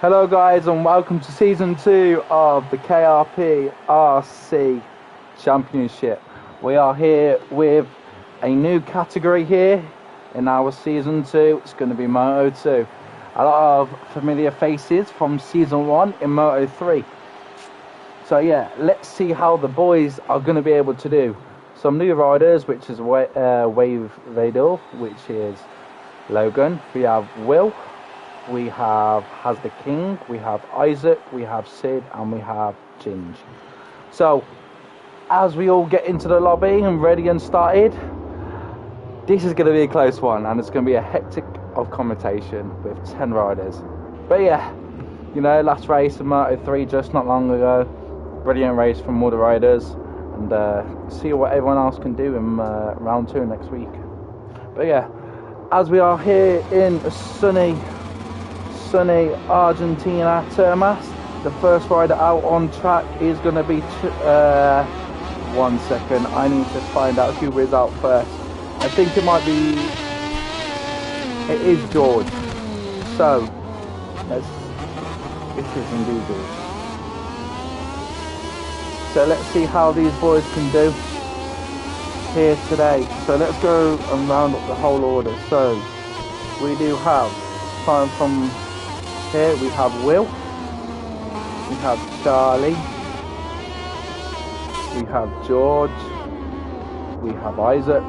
Hello guys and welcome to season 2 of the KRPRC Championship. We are here with a new category here in our season 2. It's going to be Moto2. A lot of familiar faces from season 1 in Moto3. So yeah, let's see how the boys are going to be able to do. Some new riders, which is Wave Vador, which is Logan. We have Will. We have Has the King, we have Isaac, we have Sid, and we have Ginge. So, as we all get into the lobby and ready and started, this is going to be a close one, and it's going to be a hectic of commentation with 10 riders. But yeah, you know, last race in Moto3 just not long ago, brilliant race from all the riders, and see what everyone else can do in round 2 next week. But yeah, as we are here in sunny Argentina, Termas. The first rider out on track is going to be 1 second, I need to find out who is out first. I think it is George. So it is indeed George. So let's see how these boys can do here today. So let's go and round up the whole order. So we do have time from here. We have Will, we have Charlie, we have George, we have Isaac,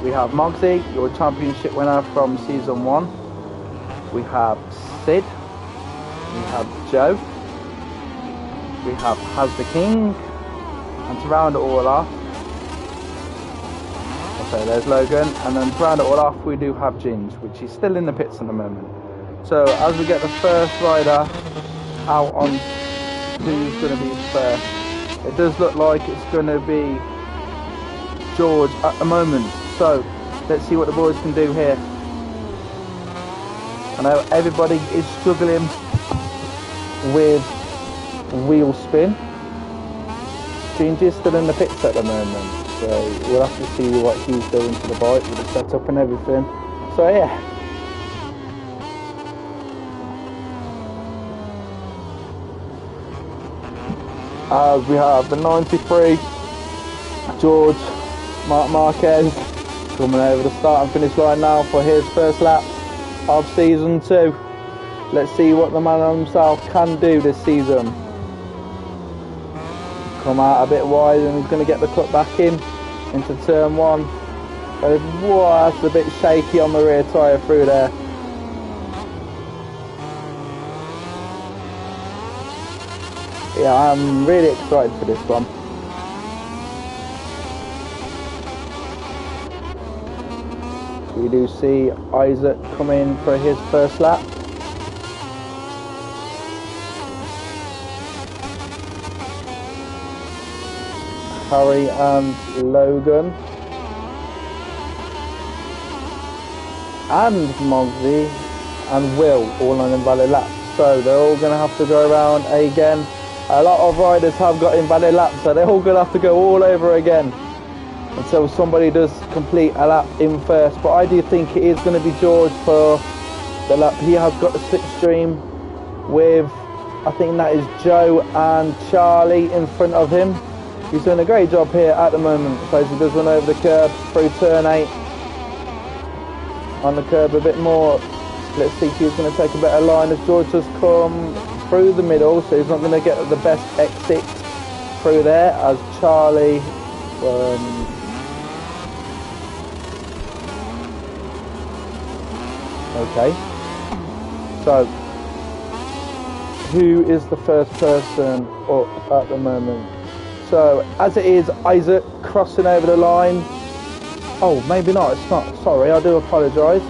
we have Mogsy, your championship winner from season 1, we have Sid, we have Joe, we have Has the King, and to round it all off, okay, there's Logan, and then to round it all off we do have Ginge, which is still in the pits at the moment. So as we get the first rider out on who's going to be first, it does look like it's going to be George at the moment. So let's see what the boys can do here. I know everybody is struggling with wheel spin. Ginge is still in the pits at the moment, so we'll have to see what he's doing to the bike with the setup and everything. So yeah. As we have the 93 George Marquez coming over the start and finish line now for his first lap of season 2. Let's see what the man himself can do this season. Come out a bit wide and he's going to get the cut back into turn 1. Whoa, that's a bit shaky on the rear tyre through there. Yeah, I'm really excited for this one. We do see Isaac come in for his first lap. Harry and Logan. And Mogsy and Will all on invalid laps. So they're all going to have to go around again. A lot of riders have got invalid laps, so they're all going to have to go all over again until somebody does complete a lap in first. But I do think it is going to be George for the lap. He has got the slipstream with, I think that is Joe and Charlie in front of him. He's doing a great job here at the moment. So he does run over the curb through turn 8. On the curb a bit more. Let's see if he's going to take a better line as George has come through the middle, so he's not going to get the best exit through there as Charlie okay, so who is the first person up at the moment? So as it is Isaac crossing over the line. Oh, maybe not, it's not, sorry, I do apologise.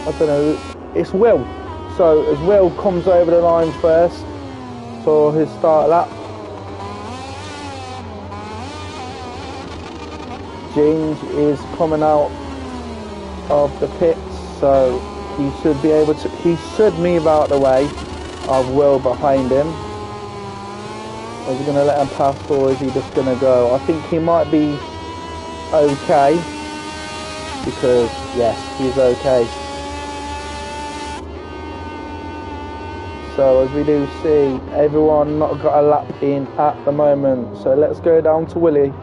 I don't know, it's Will. So as Will comes over the line first for his start lap, Ginge is coming out of the pits, so he should be able to, he should move out the way of Will behind him. Is he going to let him pass, or is he just going to go? I think he might be okay, because yes, he's okay. So as we do see, everyone not got a lap in at the moment. So let's go down to Willie.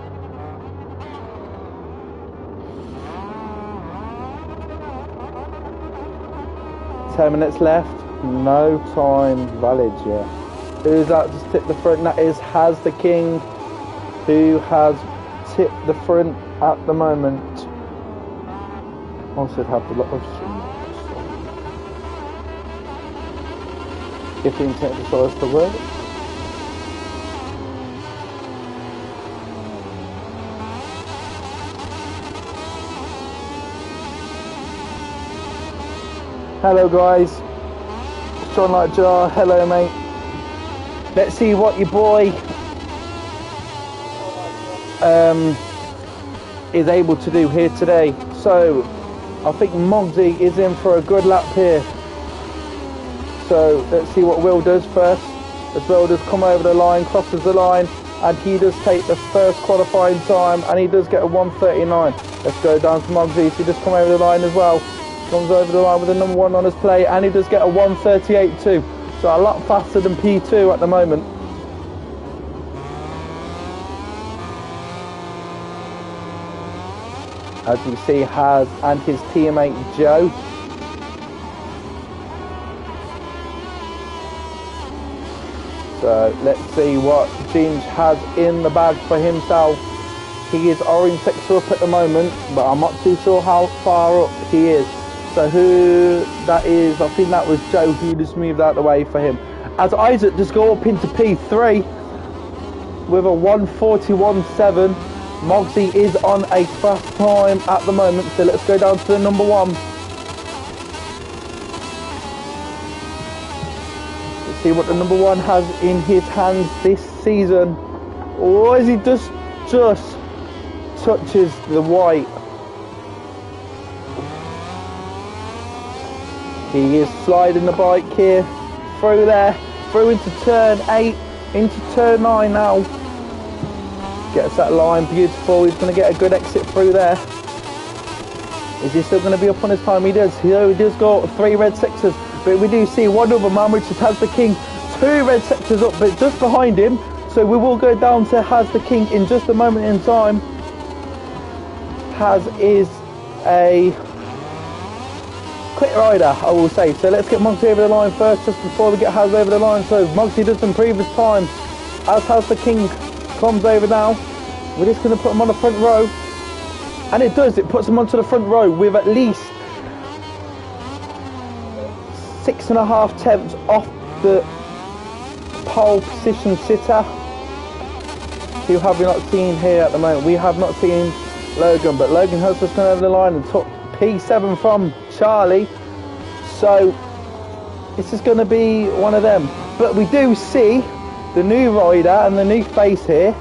Ten minutes left, no time valid yet. Who's that just tipped the front? That is Has the King, who has tipped the front at the moment. I should have the lot of 15 seconds for us to work. Hello guys, John Lightjar, hello mate. Let's see what your boy is able to do here today. So I think Mogsy is in for a good lap here. So let's see what Will does first. As Will does come over the line, crosses the line, and he does take the first qualifying time, and he does get a 1:39. Let's go down to Mogsy. He does come over the line as well. Comes over the line with the number 1 on his plate, and he does get a 1:38 too. So a lot faster than P2 at the moment. As we see, Has and his teammate Joe. So let's see what Ginge has in the bag for himself. He is orange sector up at the moment, but I'm not too sure how far up he is. So who that is, I think that was Joe who just moved out of the way for him. As Isaac just go up into P3 with a 1:41.7. Mogsy is on a fast time at the moment, so let's go down to the number 1. Let's see what the number 1 has in his hands this season. Oh, as he just touches the white. He is sliding the bike here, through there, through into turn 8, into turn 9 now. Gets that line, beautiful. He's going to get a good exit through there. Is he still going to be up on his time? He does. He does go 3 red sectors, but we do see one other man, which is Has the King, 2 red sectors up, but just behind him. So we will go down to Has the King in just a moment in time. Has is a quick rider, I will say. So let's get Mogsy over the line first, just before we get Has over the line. So Mogsy does some previous time. As Has the King comes over now, we're just going to put him on the front row, and it does. It puts him onto the front row with at least 6.5 tenths off the pole position sitter. Who have we not seen here at the moment? We have not seen Logan, but Logan has just gone over the line and took P7 from Charlie. So this is going to be one of them. But we do see the new rider and the new face here,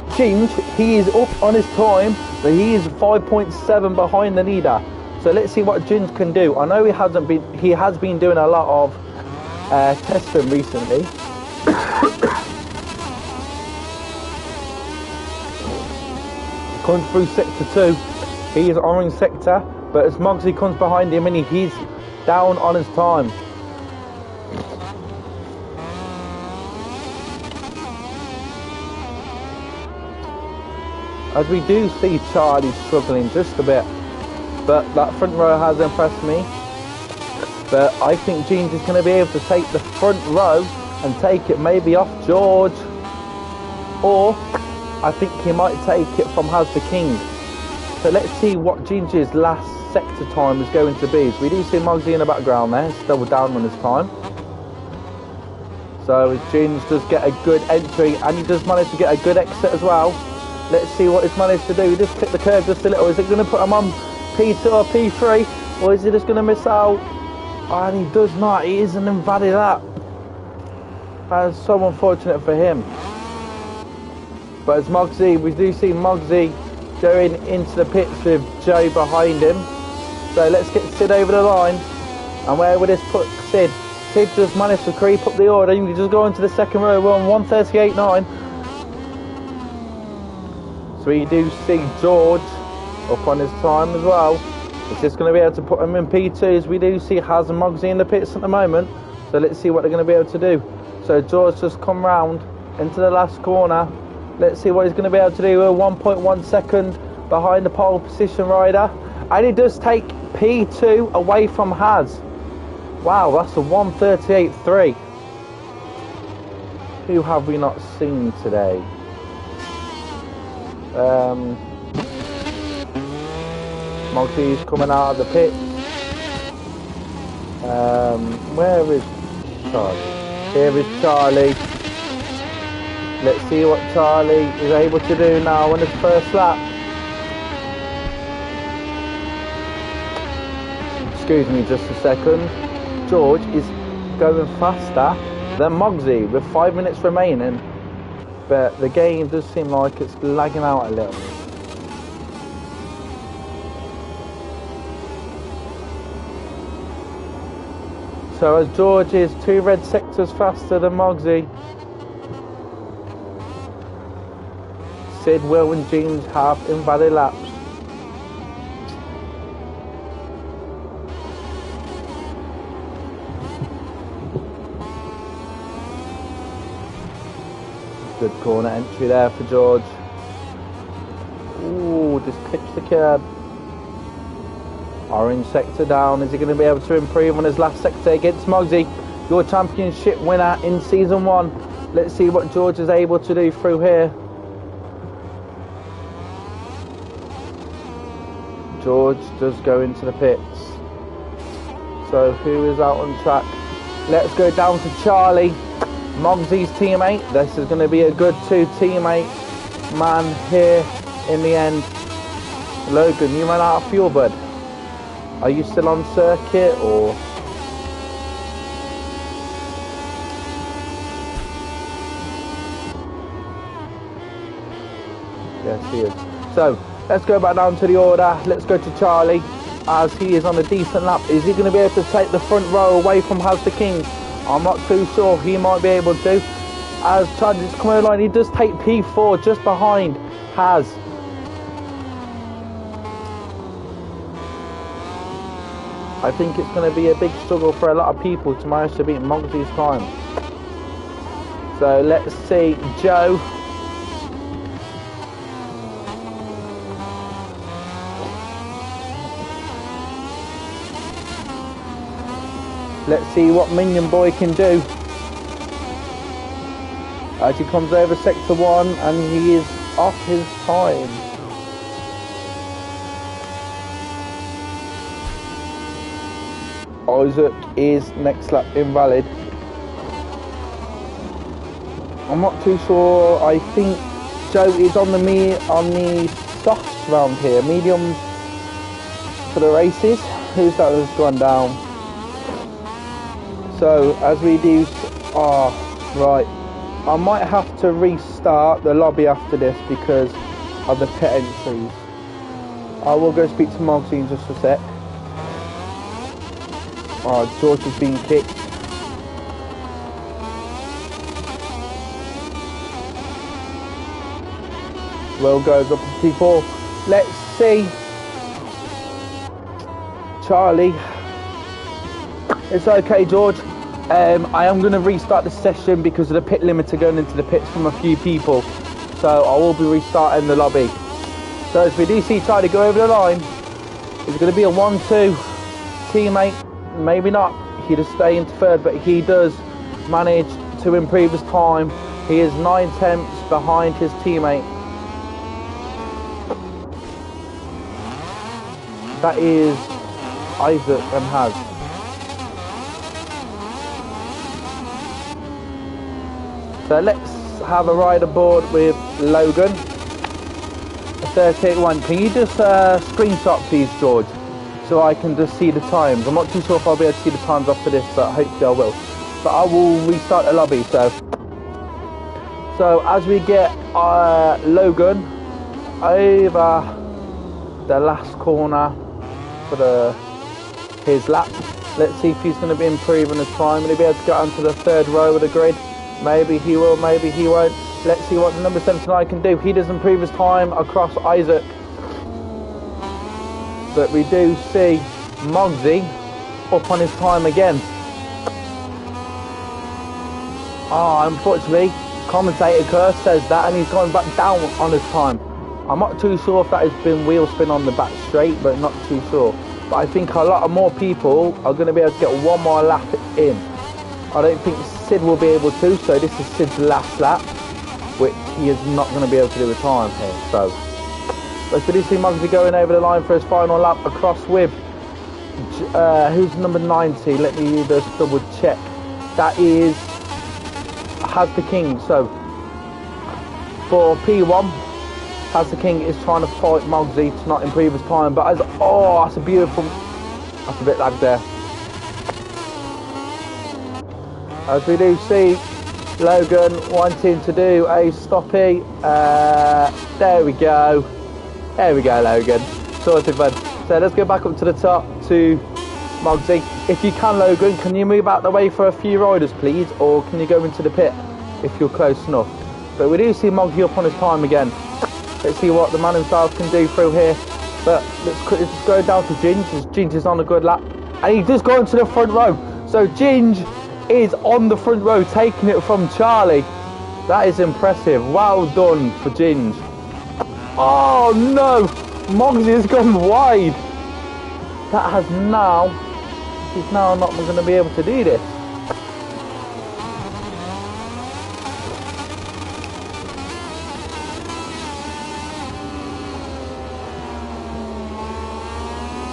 Ginge. He is up on his time, but he is 5.7 behind the leader. So let's see what Ginge can do. I know he has been doing a lot of testing recently. Comes through sector 2. He is orange sector, but as Mogsy comes behind him, and he's down on his time. As we do see Charlie struggling just a bit, but that front row has impressed me. But I think Ginge is going to be able to take the front row and take it maybe off George, or I think he might take it from Has the King. So let's see what Ginge's last sector time is going to be. So we do see Mogsy in the background there, still down on his time. So Ginge does get a good entry, and he does manage to get a good exit as well. Let's see what he's managed to do. He just clipped the curve just a little. Is it going to put him on P2 or P3? Or is he just going to miss out? And he does not. He is an invalid lap. That is so unfortunate for him. But as Mogsy, we do see Mogsy going into the pits with Joe behind him. So let's get Sid over the line. And where would this put Sid? Sid just managed to creep up the order. You can just go into the second row. We're on 1:38.9. So we do see George up on his time as well. It's just going to be able to put him in P2s. We do see Has and Mogsy in the pits at the moment. So let's see what they're going to be able to do. So George just come round into the last corner. Let's see what he's going to be able to do. We're 1.1 second behind the pole position rider. And he does take P2 away from Haz. Wow, that's a 1:38.3. Who have we not seen today? Moto's coming out of the pit. Where is Charlie? Here is Charlie. Let's see what Charlie is able to do now in his first lap. Excuse me just a second. George is going faster than Mogsy with 5 minutes remaining, but the game does seem like it's lagging out a little. So as George is 2 red sectors faster than Mogsy, Sid, Will and James have invalid laps. Good corner entry there for George. Ooh, just clips the curb. Orange sector down. Is he going to be able to improve on his last sector against Mogsy? Your championship winner in season 1. Let's see what George is able to do through here. George does go into the pits. So who is out on track? Let's go down to Charlie, Mogsy's teammate. This is going to be a good 2 teammate man here in the end. Logan, you ran out of fuel, bud. Are you still on circuit or? Yes, he is. So let's go back down to the order. Let's go to Charlie as he is on a decent lap. Is he going to be able to take the front row away from Haz the King? I'm not too sure. He might be able to. As Charlie's coming along, he does take P4 just behind Haz. I think it's going to be a big struggle for a lot of people to manage to beat Mogsy's time. So let's see, Joe. Let's see what Minion Boy can do. As he comes over sector 1 and he is off his time. Isaac is next lap invalid. I'm not too sure. I think Joe is on the softs round here, medium for the races. Who's that has gone down? So as we do, right, I might have to restart the lobby after this because of the pit entries. I will go speak to Mogsy in just a sec. George has been kicked. Will goes up to P4. Let's see. Charlie. It's okay, George. I am going to restart the session because of the pit limiter going into the pits from a few people. So I will be restarting the lobby. So as we do see Charlie go over the line, it's going to be a 1-2 teammate. Maybe not. He does stay into third, but he does manage to improve his time. He is 9 tenths behind his teammate. That is Isaac and Haz. So let's have a ride aboard with Logan. 38.1. Can you just screenshot please, George? So I can just see the times. I'm not too sure if I'll be able to see the times after this, but hopefully I will. But I will restart the lobby. So as we get Logan over the last corner for his lap, let's see if he's going to be improving his time. Will he be able to get onto the 3rd row of the grid? Maybe he will, maybe he won't. Let's see what the number 79 can do. He does improve his time across Isaac. But we do see Mogsy up on his time again. Oh, unfortunately, commentator Kerr says that, and he's going back down on his time. I'm not too sure if that has been wheel spin on the back straight, but not too sure. But I think a lot of more people are going to be able to get one more lap in. I don't think Sid will be able to, so this is Sid's last lap, which he is not going to be able to do a time here. So let's be see Muggsy going over the line for his final lap across with who's number 90. Let me just double check. That is Has the King. So for P1, Has the King is trying to fight Muggsy to not improve his time, but as that's a beautiful. That's a bit lag there. As we do see Logan wanting to do a stoppie. There we go. There we go, Logan. Sorted, bud. So let's go back up to the top to Muggsy. If you can, Logan, can you move out the way for a few riders, please? Or can you go into the pit if you're close enough? But we do see Muggsy up on his time again. Let's see what the man himself can do through here. But let's just go down to Ginge. Ginge is on a good lap. And he does go into the front row. So Ginge is on the front row, taking it from Charlie. That is impressive. Well done for Ginge. Oh no! Muggsy has gone wide. That has now... He's now not going to be able to do this.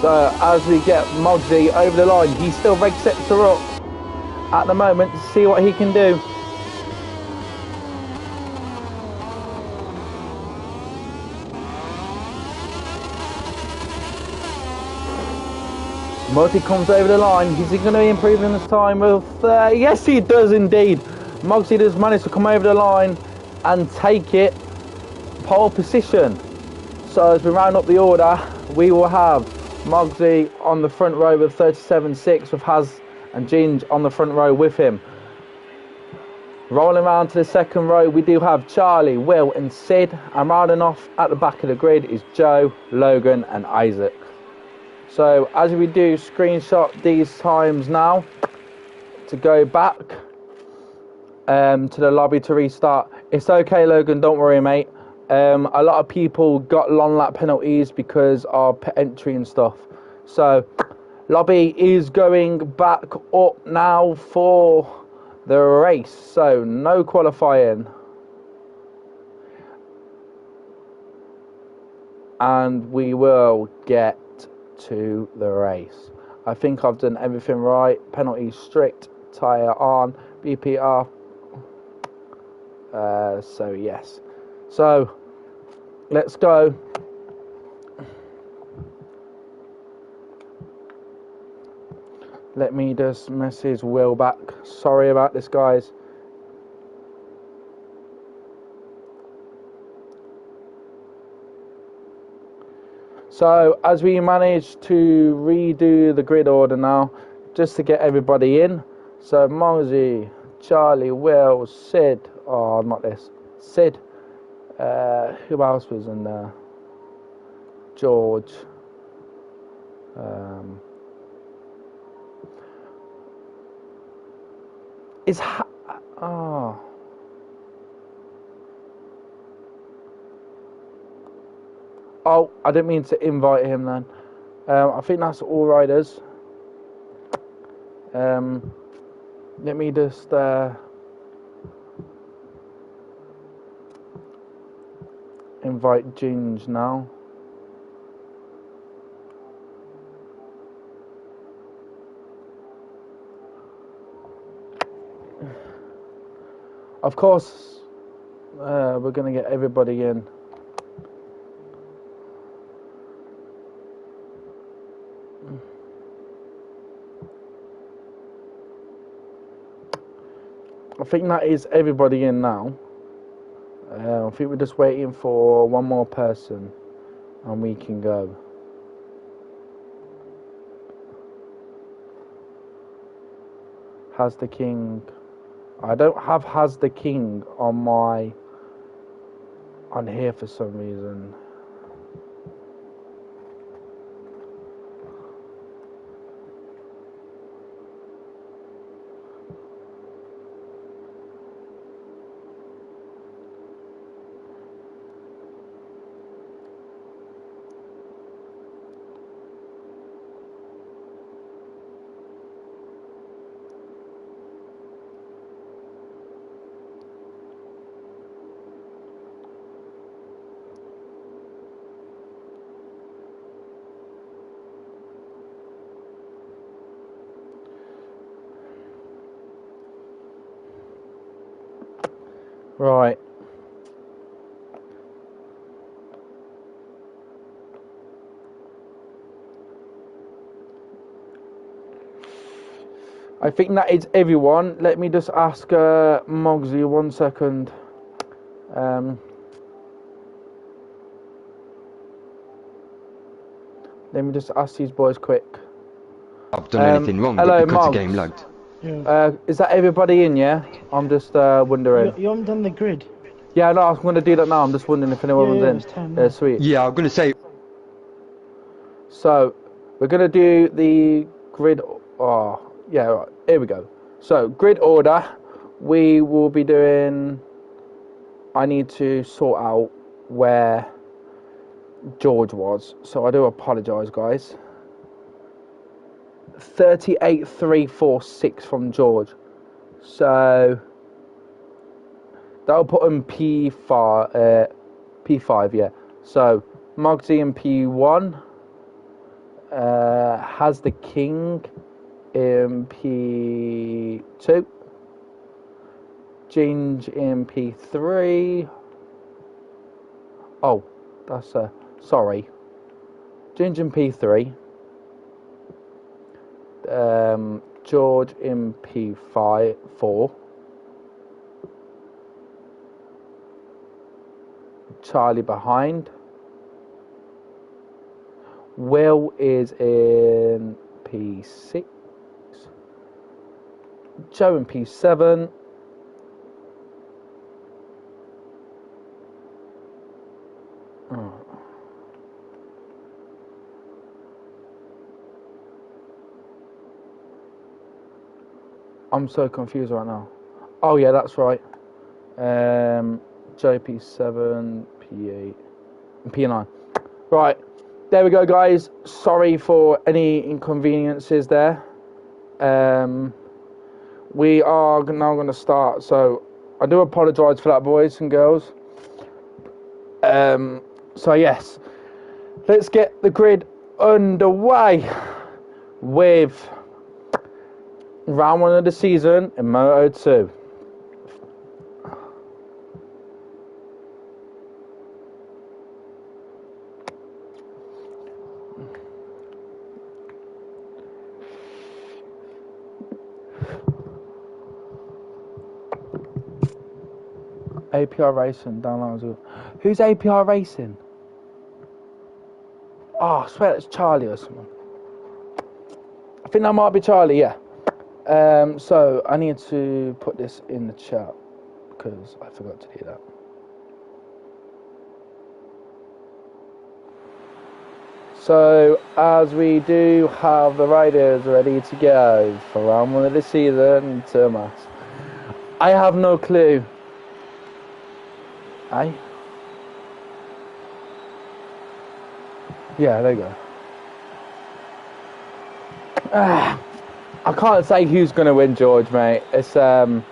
So as we get Muggsy over the line, he still reg sets her up at the moment to see what he can do. Muggsy comes over the line. Is he going to be improving his time with... yes, he does indeed. Muggsy does manage to come over the line and take it pole position. So as we round up the order, we will have Muggsy on the front row with 37.6 with Has and Ginge on the front row with him. Rolling around to the second row, we do have Charlie, Will and Sid. And rounding off at the back of the grid is Joe, Logan and Isaac. So as we do screenshot these times now to go back to the lobby to restart. It's okay, Logan, don't worry, mate. A lot of people got long lap penalties because of entry and stuff. So lobby is going back up now for the race. So no qualifying. And we will get to the race. I think I've done everything right. Penalties strict, tyre on, BPR. So yes. So let's go. Let me just message Will back. Sorry about this, guys. So as we manage to redo the grid order now, just to get everybody in. So Muggsy, Charlie, Will, Sid. Oh, not this. Sid. Who else was in there? George. Oh, I didn't mean to invite him then. I think that's all riders. Let me just invite Ginge now. Of course, we're going to get everybody in. I think that is everybody in now. I think we're just waiting for one more person and we can go. Has the King. I don't have Has the King on here for some reason. Right. I think that is everyone. Let me just ask Mogsy 1 second. Let me just ask these boys quick. I've done anything wrong hello, because the Mogs. game lagged. Yeah. Is that everybody in, yeah? I'm just wondering. You haven't done the grid. Yeah, no, I'm going to do that now. I'm just wondering if anyone was in. It's 10 Yeah, now. sweet. Yeah, I'm gonna say. So, we're going to do the grid... Oh, yeah, right. Here we go. So, grid order. We will be doing... I need to sort out where George was. So, I do apologise, guys. 38,346 from George. So... That'll put him P5, yeah. So, Mogsy in P1. Has the King in P2. Ginge in P3. Oh, that's sorry. Ginge in P3. George in P4. Charlie behind. Will is in P6. Joe in P7. Oh. I'm so confused right now. Oh yeah, that's right. Joe P7, P8, and P9. Right, there we go, guys. Sorry for any inconveniences there. We are now going to start. So I do apologise for that, boys and girls. So yes, let's get the grid underway with round 1 of the season in Moto2. APR Racing, download as well. Who's APR Racing? Oh, I swear it's Charlie or someone. I think that might be Charlie, yeah. So I need to put this in the chat because I forgot to do that. So as we do have the riders ready to go for round 1 of the season, Termas. I have no clue. Aye? Yeah, there you go. I can't say who's going to win, George, mate. It's a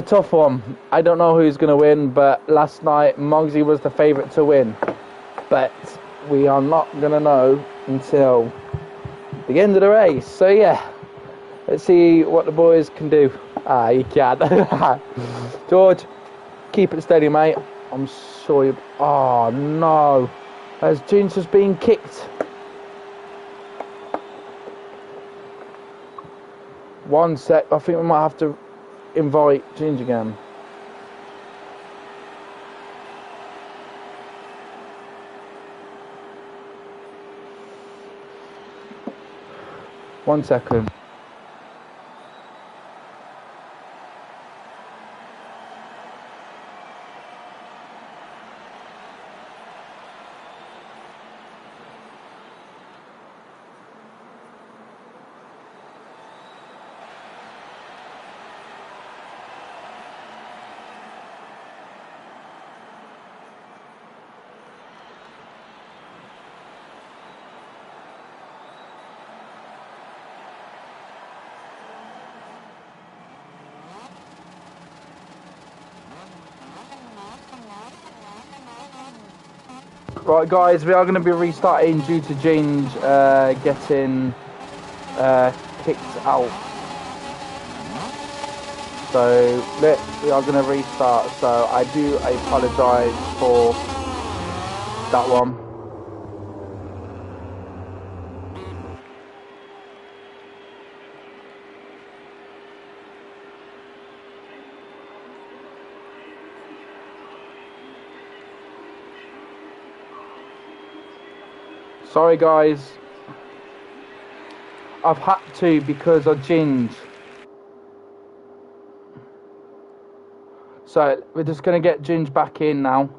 tough one. I don't know who's going to win, but last night Mogsy was the favourite to win. But we are not going to know until the end of the race. So yeah, let's see what the boys can do. You can. George, keep it steady, mate. I'm sure you... Oh, no. As June's just being kicked. One sec. I think we might have to invite Ginge again. One second. Right, guys, we are going to be restarting due to Ginge getting kicked out. So we are going to restart. So I do apologise for that one. Sorry guys, I've had to because of Ginge. So we're just going to get Ginge back in now.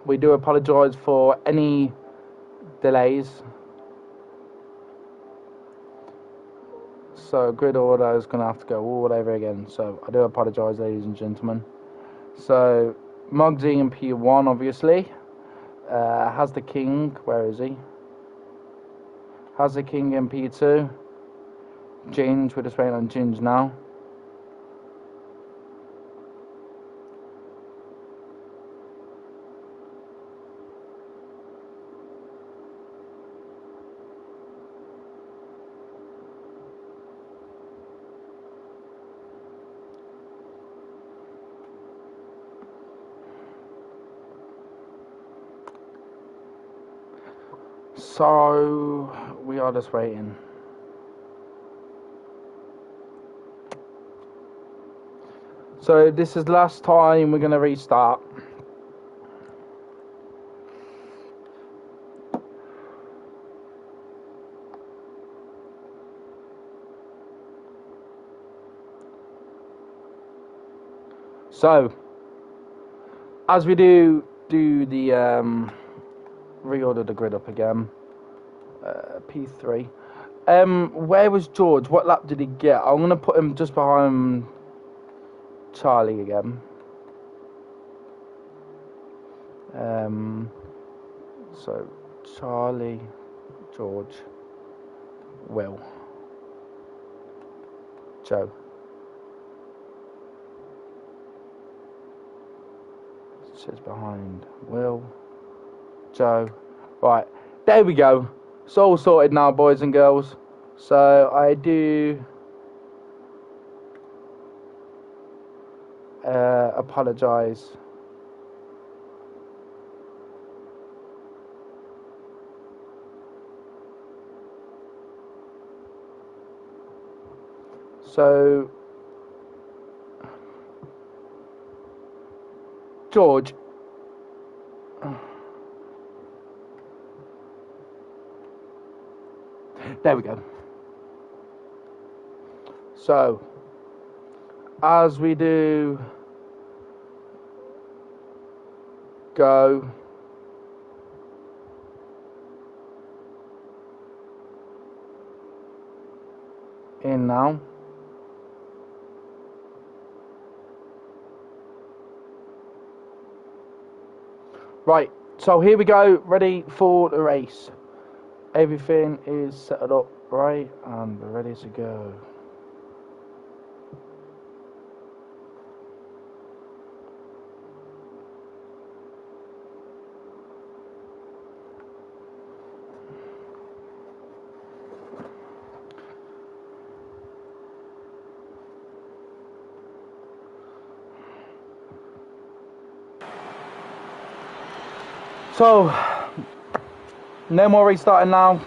We do apologise for any delays. So grid order is going to have to go all over again. So I do apologise, ladies and gentlemen. So Mugsy in P1 obviously. Has the King, where is he? Has the King in P2. Ginge, we're just waiting on Ginge now. So we are just waiting. So this is the last time we're going to restart. So as we do the reorder the grid up again. P3. Where was George? What lap did he get? I'm gonna put him just behind Charlie again. So Charlie, George, Will, Joe. Sits behind Will, Joe. Right, there we go. It's all sorted now, boys and girls. So I do apologise. So George, there we go. So as we do go in now. Right, so here we go, ready for the race. Everything is set up right and we're ready to go. So, no more restarting now.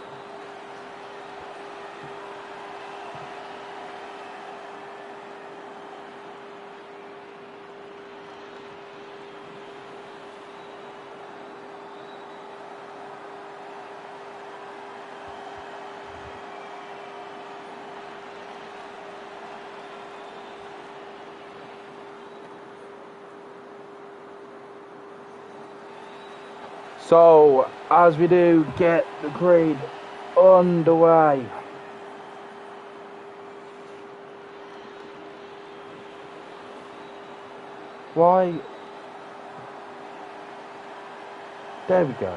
So, as we do get the grid underway. Why? There we go.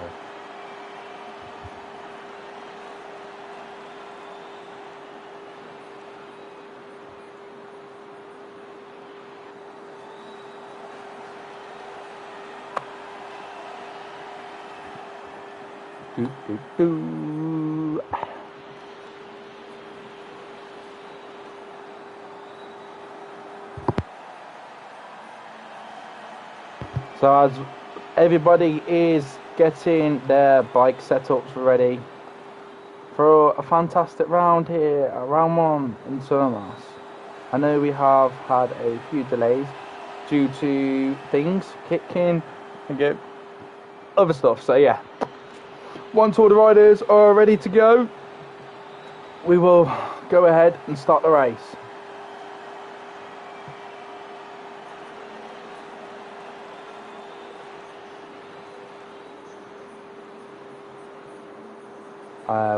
Do, do, do. So as everybody is getting their bike setups ready for a fantastic round here at round 1 in Termas. I know we have had a few delays due to things kicking and other stuff. So yeah, once all the riders are ready to go, we will go ahead and start the race.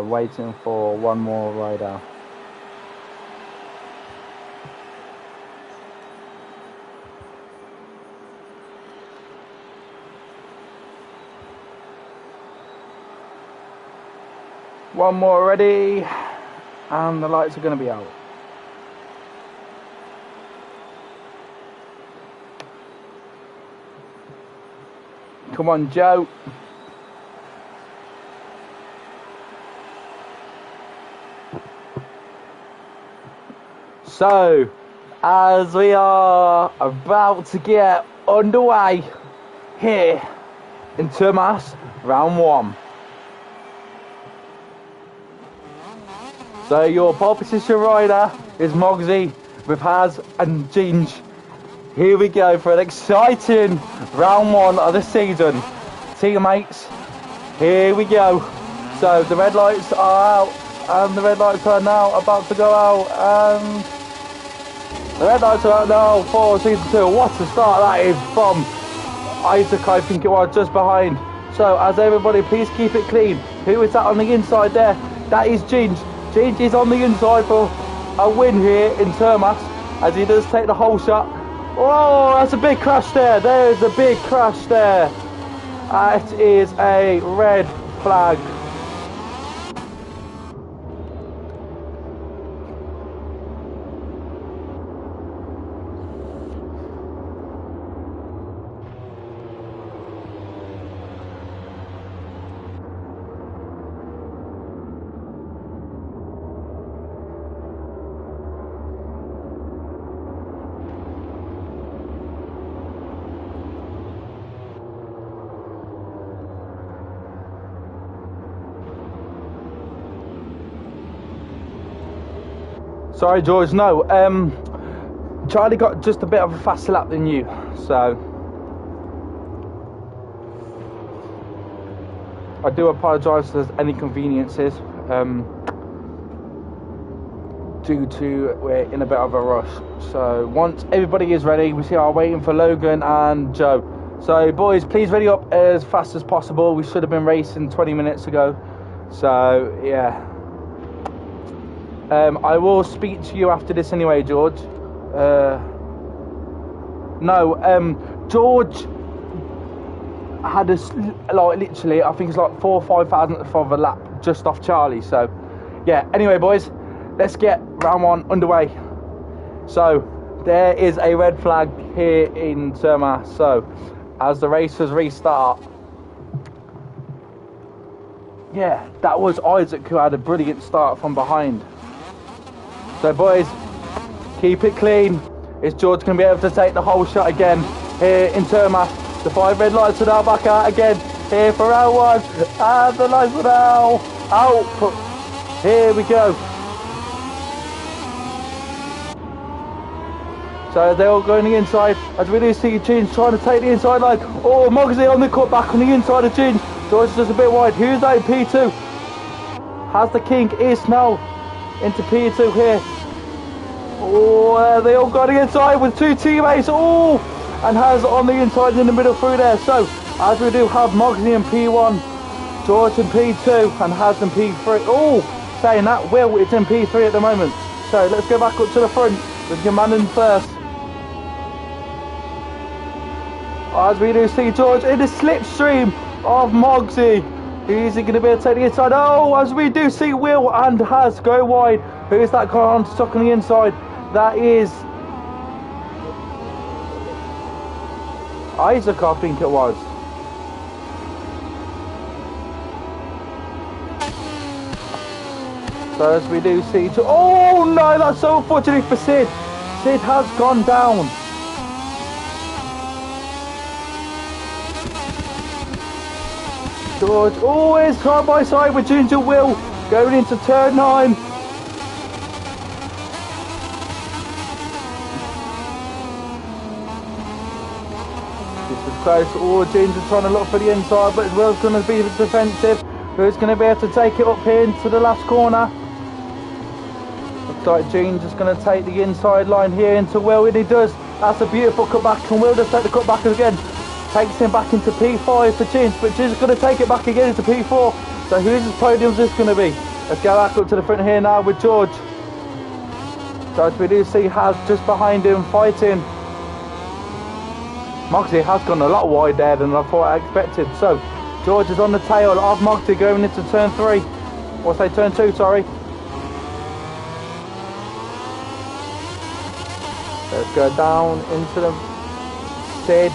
Waiting for one more rider. One more ready, and the lights are going to be out. Come on, Joe. So, as we are about to get underway here in Termas, round 1. So your pole position rider is Mogsy with Haz and Ginge. Here we go for an exciting round 1 of the season. Teammates, here we go. So the red lights are out, and the red lights are now about to go out, and the red lights are out now for season 2. What a start that is from Isaac, I think it was, just behind. So as everybody, please keep it clean. Who is that on the inside there? That is Ginge. Ginge is on the inside for a win here in Termas as he does take the whole shot. Oh, that's a big crash there. There's a big crash there. That is a red flag. Sorry, George. No, Charlie got just a bit of a faster lap than you, so I do apologise if there's any inconveniences. Due to we're in a bit of a rush. So once everybody is ready, we are waiting for Logan and Joe. So boys, please ready up as fast as possible. We should have been racing 20 minutes ago. So yeah. I will speak to you after this anyway, George. George had literally, I think it's like 4,000 or 5,000 of a lap just off Charlie. So, yeah. Anyway, boys, let's get round 1 underway. So, there is a red flag here in Termas. So, as the racers restart, yeah, that was Isaac who had a brilliant start from behind. So boys, keep it clean. Is George going to be able to take the whole shot again here in Termas? The 5 red lights are now back out again here for round 1. And the lights are now out. Here we go. So they're all going the inside as we do see Ginge trying to take the inside line. Oh, Mogsy on the cut back on the inside of Ginge. George is just a bit wide. Who's that in P2? Has the king is now into P2 here. Oh, they all got the inside with 2 teammates. Oh, and Has on the inside in the middle through there. So, as we do have Mogsy in P1, George in P2, and Has in P3. Oh, saying that, Will is in P3 at the moment. So, let's go back up to the front with your man in first. As we do see George in the slipstream of Mogsy. Is he going to be able to take the inside? Oh, as we do see Will and Has go wide. Who's that guy on stuck on the inside? That is Isaac, I think it was. So as we do see... Oh no, that's so unfortunate for Sid. Sid has gone down. George, always side by side with Ginger Will, going into turn 9. This is close. Oh, Ginger's trying to look for the inside, but Will's going to be defensive. Who's going to be able to take it up here into the last corner? Looks like Ginger's going to take the inside line here into Will, and he does. That's a beautiful cutback, and Will does take the cutback again. Takes him back into P5 for Ginge, but Ginge's going to take it back again into P4. So whose podium is this going to be? Let's go back up to the front here now with George. So we do see Haz just behind him fighting. Moxie has gone a lot wide there than I thought I expected. So George is on the tail of Moxie going into turn 3. Or say turn 2, sorry. Let's go down into the Sid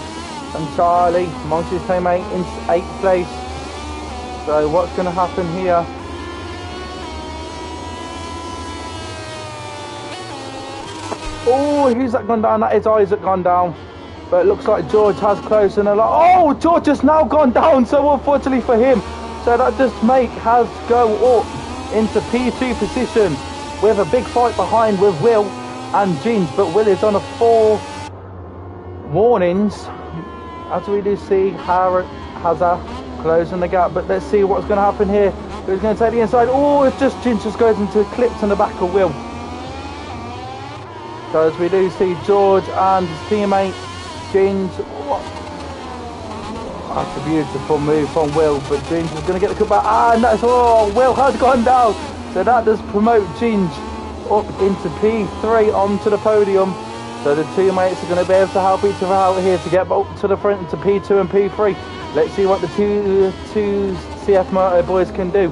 and Charlie. Moxie's teammate in 8th place. So what's going to happen here? Oh, who's that gone down? That is Isaac gone down. But it looks like George has close and a lot. Oh, George has now gone down. So unfortunately for him. So that just has go up into P2 position with a big fight behind with Will and Ginge. But Will is on a 4 warnings. As we do see Hazard closing the gap. But let's see what's going to happen here. Who's going to take the inside? Oh, it's just Ginge just goes into a clip on the back of Will. So as we do see George and his teammate Ginge. Oh, that's a beautiful move from Will, but Ginge is going to get the cutback. And that's, oh, Will has gone down. So that does promote Ginge up into P3 onto the podium. So the teammates are going to be able to help each other out here to get up to the front to P2 and P3. Let's see what the two CF Moto boys can do.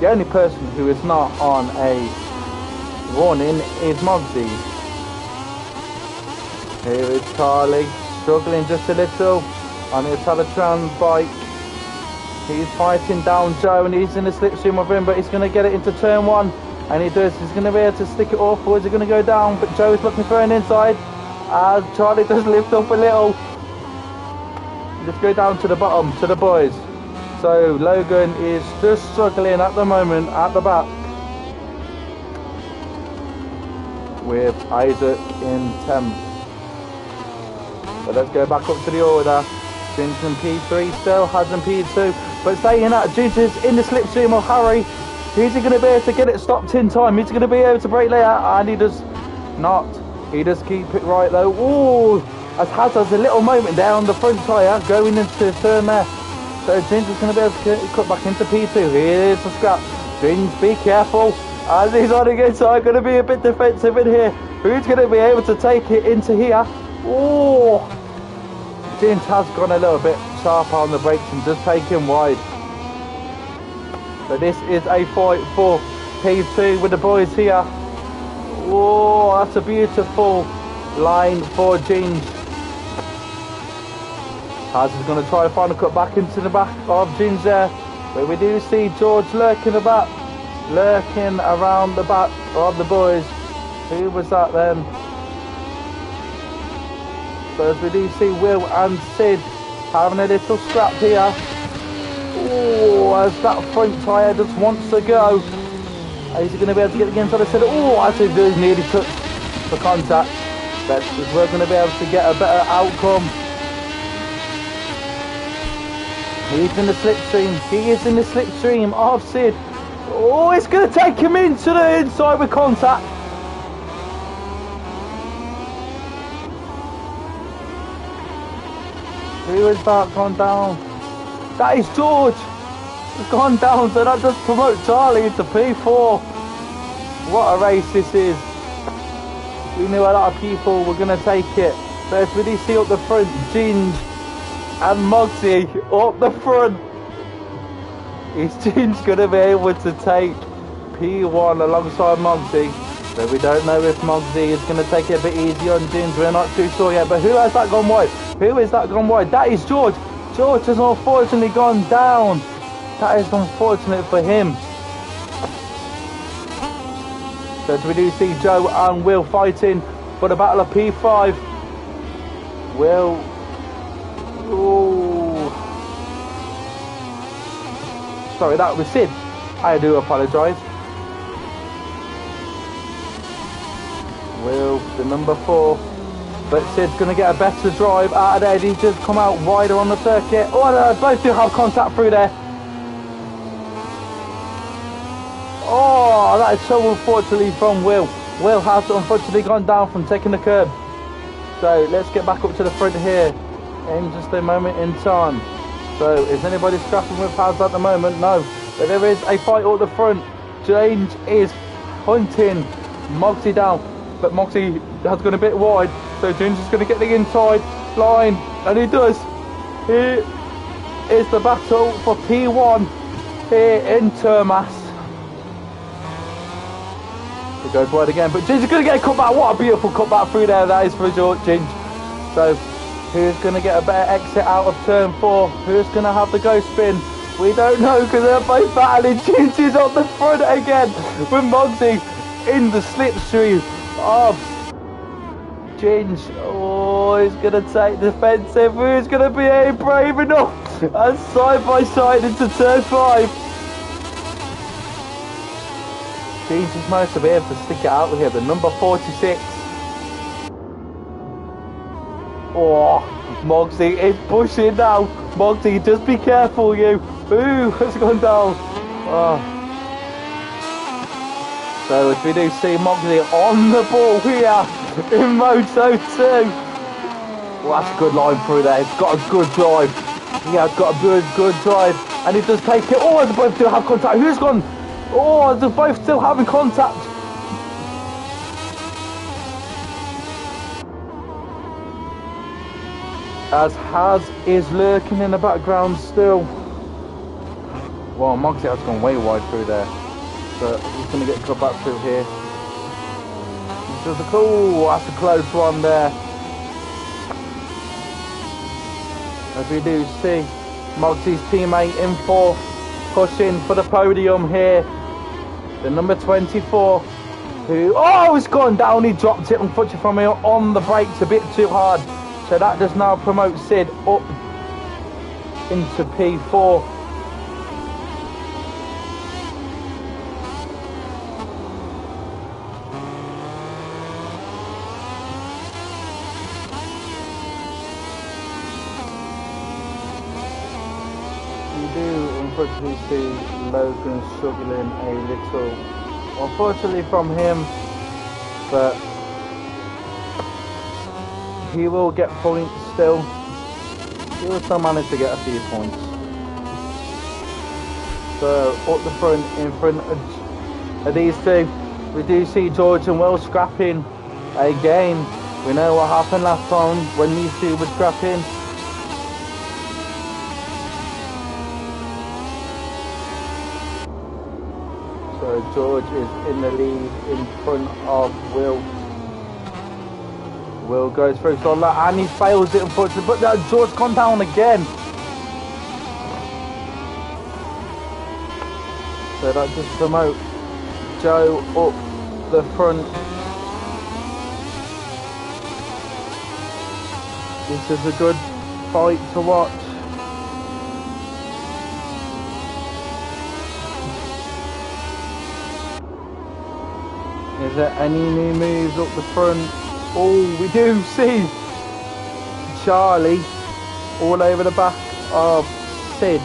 The only person who is not on a warning is Mogsy. Here is Charlie, struggling just a little on his Talatran bike. He's fighting down Joe and he's in the slipstream of him, but he's going to get it into turn 1. And he does. He's going to be able to stick it off, or is he going to go down? But Joe is looking for an inside. As Charlie does lift up a little. Let's go down to the bottom, to the boys. So Logan is just struggling at the moment at the back, with Isaac in 10th. So let's go back up to the order. Ginge in P3 still, has in P2. But saying that, Ginge is in the slipstream of Harry. Is he going to be able to get it stopped in time? Is he going to be able to brake later? And he does not. He does keep it right though. Ooh, as Haz has a little moment there on the front tyre going into turn there. So Ginge is going to be able to cut back into P2. Here's the scrap. Ginge, be careful. As he's on again, so I'm going to be a bit defensive in here. Who's going to be able to take it into here? Oh, Ginge has gone a little bit sharp on the brakes and just taken wide. So this is a fight for P2 with the boys here. Oh, that's a beautiful line for Ginge. Haz is going to try to find a cut back into the back of Ginge there. But we do see George lurking around the back of the boys. Who was that then? So as we do see Will and Sid having a little scrap here. Oh, as that front tyre just wants to go. Is he going to be able to get the inside of Sid? Oh, actually does nearly touch the contact. But we're going to be able to get a better outcome. He's in the slipstream. He is in the slipstream of Sid. Oh, it's going to take him into the inside with contact. Who has that gone down? That is George. It's gone down, so that does promote Charlie into P4. What a race this is. We knew a lot of people were going to take it. But as we do see up the front, Ginge and Mogsy up the front. Is Ginge going to be able to take P1 alongside Mogsy? So we don't know if Mogsy is going to take it a bit easy on Ginge. We're not too sure yet. But who has that gone wide? Who is that gone wide? That is George. George has unfortunately gone down. That is unfortunate for him. So we do see Joe and Will fighting for the battle of P5. Will. Ooh. Sorry, that was Sid. I do apologise. Will the number 4. But Sid's going to get a better drive out of there. He just come out wider on the circuit. Oh, no, both do have contact through there. Oh, that is so unfortunately from Will. Will has unfortunately gone down from taking the curb. So let's get back up to the front here in just a moment in time. So is anybody scrapping with Haz at the moment? No. But there is a fight up the front. James is hunting Mogsy down. But Mogsy has gone a bit wide. So James is going to get the inside line. And he does. Here is the battle for P1 here in Termas. It goes wide again, but Ginge is going to get a cutback. What a beautiful cutback through there that is for Ginge. So who's going to get a better exit out of turn 4? Who's going to have the go spin? We don't know because they're both battling. Ginge is on the front again with Mogsy in the slipstream of Ginge. Oh, he's going to take defensive. Who's going to be brave enough? And side by side into turn 5. Jesus, managed to be able to stick it out here. The number 46. Oh, Mogsy is pushing now. Mogsy, just be careful, you. Ooh, has gone down. Oh. So as we do see Mogsy on the ball here in Moto2. Well, that's a good line through there. He's got a good drive. Yeah, got a good drive. And he does take it. Oh, they both do have contact. Who's gone? Oh, they're both still having contact. As Haz is lurking in the background still. Well, Mogsy has gone way wide through there. But he's going to get cut back through here. Just a cool, that's a close one there. As we do see Mogsy's teammate in 4th, pushing for the podium here. The number 24, who, oh, he's gone down. He dropped it, unfortunately, from here on the brakes a bit too hard. So that does now promote Sid up into P4. Unfortunately see Logan struggling a little, unfortunately from him, but he will get points still. He will still manage to get a few points. So up the front, in front of these two, we do see George and Will scrapping again. We know what happened last time when these two were scrapping. So George is in the lead in front of Will. Will goes through so that, and he fails it unfortunately, but George gone down again. So that just promotes Joe up the front. This is a good fight to watch. Is there any new moves up the front? Oh, we do see Charlie all over the back of Sid.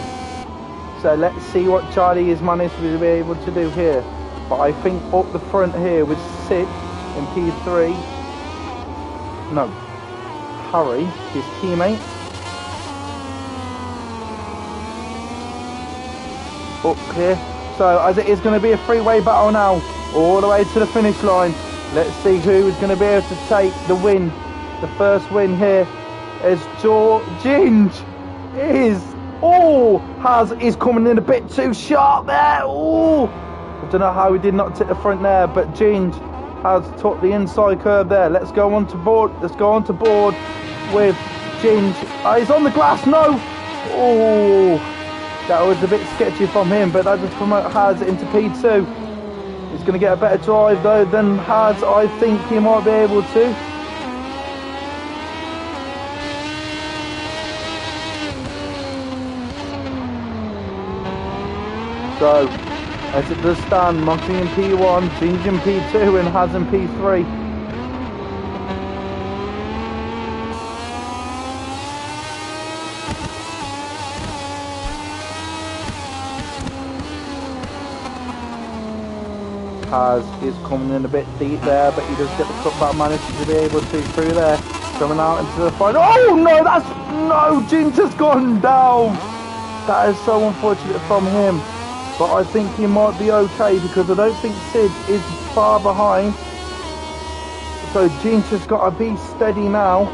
So let's see what Charlie has managed to be able to do here. But I think up the front here with Sid in P3. No, Harry, his teammate. Up here. So as it is going to be a three-way battle now, all the way to the finish line. Let's see who is going to be able to take the win. The first win here as Ginge is coming in a bit too sharp there. Oh, I don't know how he did not take the front there, but Ginge has took the inside curve there. Let's go on to board. Let's go on to board with Ginge. He's on the grass. No. Oh, that was a bit sketchy from him, but that just promote Haz into P2. He's going to get a better drive though than Haz. I think he might be able to. So, as it does stand, Moxie in P1, Ginge in P2 and Haz in P3. Haz is coming in a bit deep there, but he does get the cutback, manages to be able to through there. Coming out into the final. Oh no, no, Ginge has gone down. That is so unfortunate from him. But I think he might be okay because I don't think Sid is far behind. So Ginge has got to be steady now.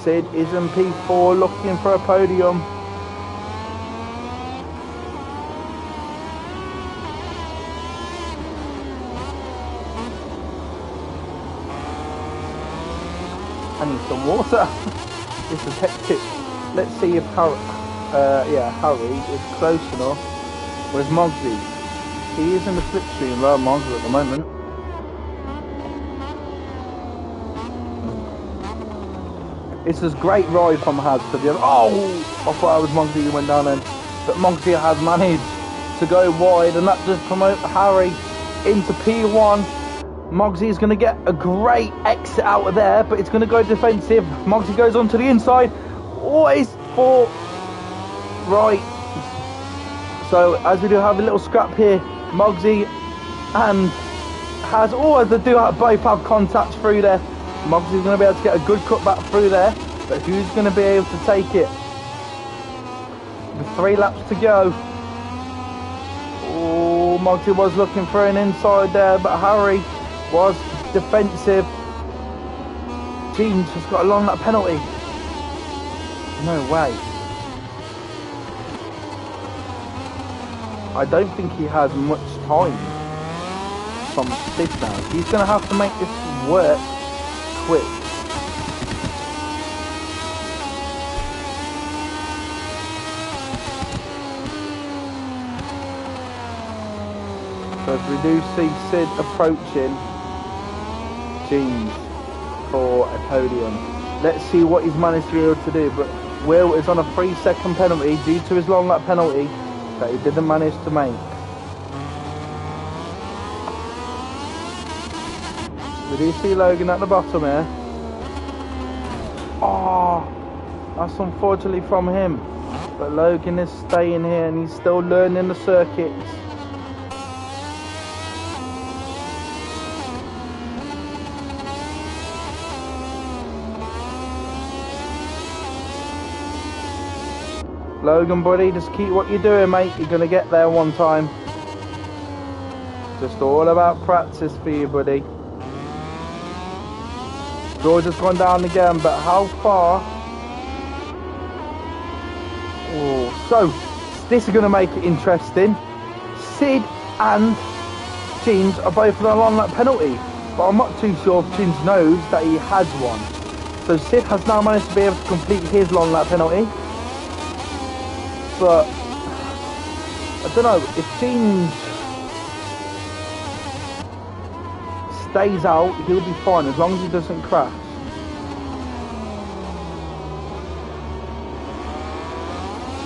Sid is in P4 looking for a podium. I need some water. This is hectic. Let's see if Harry is close enough. Where's Mogsy? He is in the slipstream around Mogsy at the moment. It's a great ride from Haz to the other. Oh! I thought I was Mogsy who went down then. But Mogsy has managed to go wide, and that does promote Harry into P1. Mogsy is going to get a great exit out of there, but it's going to go defensive. Mogsy goes onto the inside. Oh, it's for right. So as we do have a little scrap here, Mogsy and Haz, they do both have contact through there. Mogsy's going to be able to get a good cutback through there, but who's going to be able to take it? With 3 laps to go. Oh, Mogsy was looking for an inside there, but Harry was defensive. James has got a long lap penalty. No way. I don't think he has much time from Sid now. He's going to have to make this work quick. So as we do see Sid approaching James for a podium. Let's see what he's managed to be able to do, but Will is on a 3-second penalty due to his long lap penalty that he didn't manage to make. We do see Logan at the bottom here. Oh, that's unfortunately from him, but Logan is staying here and he's still learning the circuits. Logan, buddy, just keep what you're doing, mate. You're going to get there one time. Just all about practice for you, buddy. George has gone down again, but how far? Oh, so, this is going to make it interesting. Sid and James are both on a long lap penalty, but I'm not too sure if James knows that he has one. So Sid has now managed to be able to complete his long lap penalty. But I don't know if James stays out, he'll be fine as long as he doesn't crash.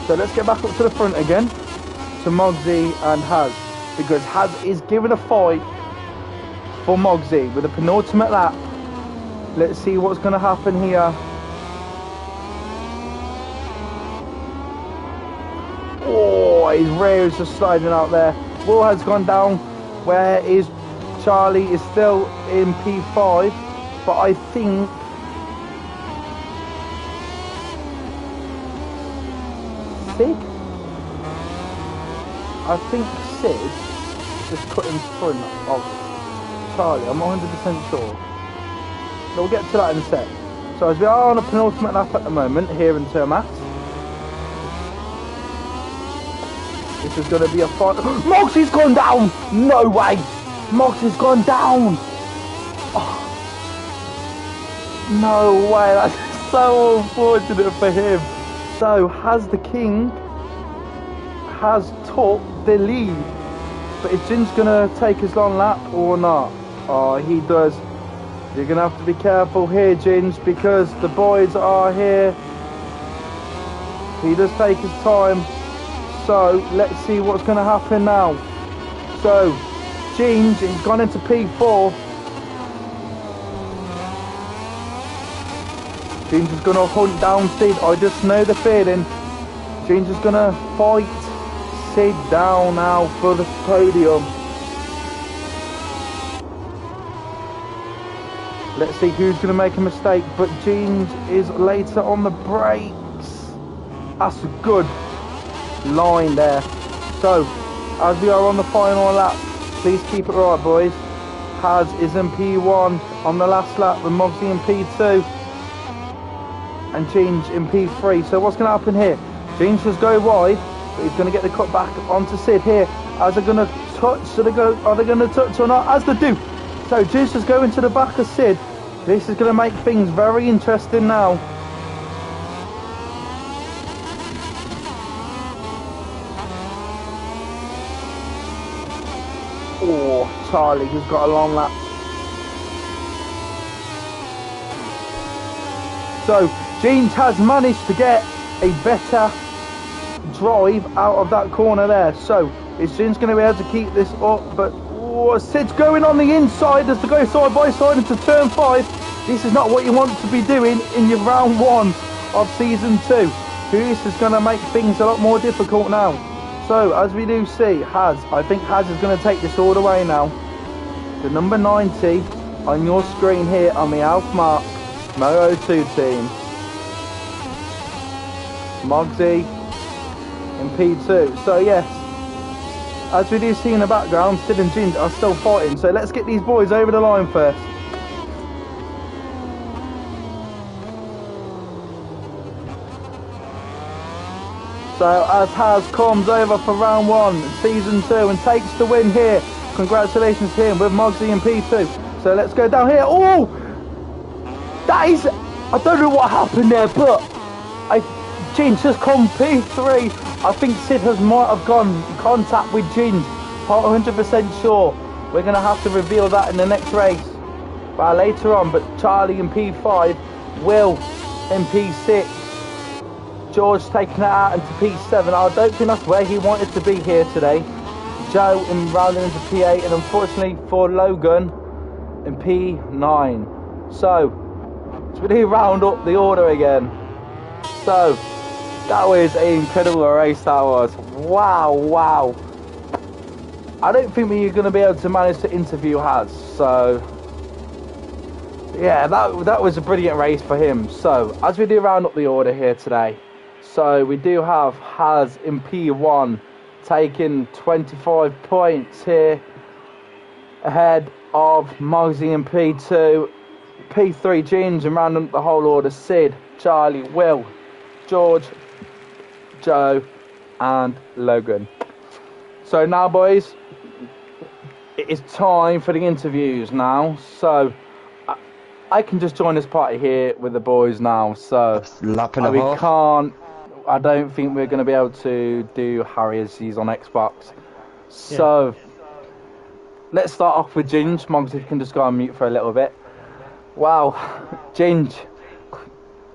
So let's get back up to the front again to Mogsy and Haz, because Haz is giving a fight for Mogsy with a penultimate lap. Let's see what's going to happen here. Oh, his rear is just sliding out there. Will has gone down. Where is Charlie? Is still in P5, but I think Sid? I think Sid just cut in front of Charlie. I'm not 100% sure. We'll get to that in a sec. So as we are on a penultimate lap at the moment here in Termas, this is going to be a fight. Moxie's gone down! No way! Moxie's gone down! Oh. No way, that's so unfortunate for him. So, has the King has took the lead. But is Jin's going to take his long lap or not? Oh, he does. You're going to have to be careful here, Ginge, because the boys are here. He does take his time. So let's see what's going to happen now. So Jeans has gone into P4. Jeans is going to hunt down Sid. I just know the feeling. Jeans is going to fight Sid down now for the podium. Let's see who's going to make a mistake. But Jeans is later on the brakes. That's a good line there. So as we are on the final lap, please keep it right, boys. Haz is in P1 on the last lap with Mogsy in P2 and Jeans in P3. So what's going to happen here? Jeans just go wide, but he's going to get the cut back onto Sid here. As they're going to touch, are they going to touch or not? As they do. So Jeans is going to the back of Sid. This is going to make things very interesting now. Oh, Charlie has got a long lap. So Jeans has managed to get a better drive out of that corner there. So is Jeans going to be able to keep this up? But Sid's going on the inside as they go side by side into turn 5. This is not what you want to be doing in your round 1 of season 2. This is going to make things a lot more difficult now. So as we do see, Haz, I think Haz is going to take this all the way now. The number 90 on your screen here on the Alf Mark Moto2 team. Mogsy in P2. So yes, as we do see in the background, Sid and Jeans are still fighting. So let's get these boys over the line first. So as Haz comes over for round 1, season 2, and takes the win here. Congratulations to him with Mogsy in P2. So let's go down here. Oh! That is... I don't know what happened there, but... Jeans has come P3. I think Sid might have gone in contact with Jeans. Not 100% sure. We're going to have to reveal that in the next race. Later on, but Charlie in P5. Will in P6. George taking it out into P7. I don't think that's where he wanted to be here today. Joe in rounding into P8, and unfortunately for Logan in P9. So we do round up the order again. So that was an incredible race, that was. Wow. I don't think we're going to be able to manage to interview Haz. So yeah, that was a brilliant race for him. So as we do round up the order here today. So we do have Haz in P1 taking 25 points here, ahead of Mogsy in P2, P3 Jeans, and rounding up the whole order, Sid, Charlie, Will, George, Joe and Logan. So now, boys, it is time for the interviews now. So I can just join this party here with the boys now. So I don't think we're going to be able to do Harry as he's on Xbox. So let's start off with Ginge. Mogs, if you can just go on mute for a little bit. Wow, Ginge,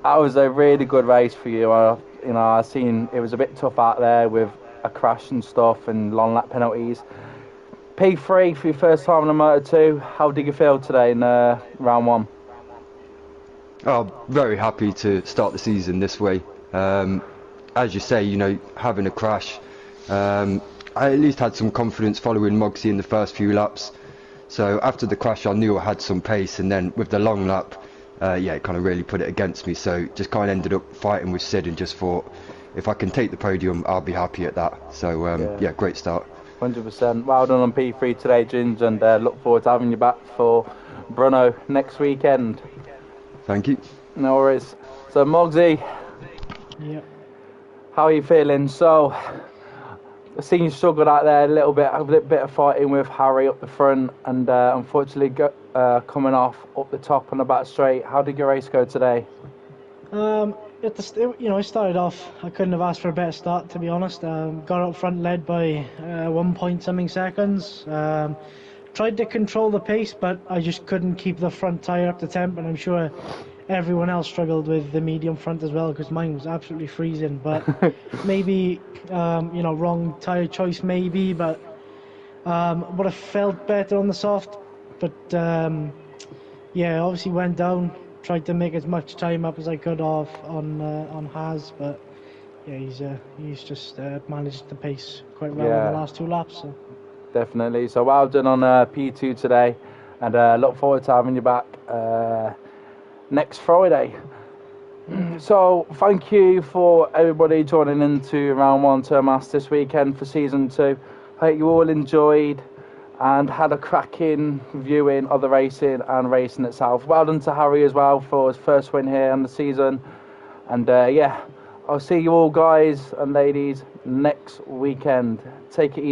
that was a really good race for you. I seen it was a bit tough out there with a crash and stuff and long lap penalties. P3 for your first time on the Moto2. How did you feel today in round 1? Oh, very happy to start the season this way. As you say, having a crash, I at least had some confidence following Mogsy in the first few laps. So after the crash, I knew I had some pace, and then with the long lap, it kind of really put it against me. So just kind of ended up fighting with Sid and just thought, if I can take the podium, I'll be happy at that. So great start. 100%. Well done on P3 today, Ginge, and look forward to having you back for Brno next weekend. Thank you. No worries. So Mogsy, how are you feeling? So I've seen you struggled out there a little bit of fighting with Harry up the front, and unfortunately coming off up the top on the back straight. How did your race go today? I started off, I couldn't have asked for a better start, to be honest. Got up front, led by 1 point something seconds. Tried to control the pace, but I just couldn't keep the front tyre up to temp, and I'm sure everyone else struggled with the medium front as well, because mine was absolutely freezing. But maybe, wrong tyre choice maybe, but would have felt better on the soft. But obviously went down, tried to make as much time up as I could off on Haas, but yeah, he's just managed the pace quite well in the last 2 laps. So. Definitely. So well done on P2 today, and look forward to having you back next Friday. So thank you for everybody joining into round 1 Termas this weekend for season 2. Hope you all enjoyed and had a cracking viewing of the racing and racing itself. Well done to Harry as well for his first win here in the season. And I'll see you all guys and ladies next weekend. Take it easy.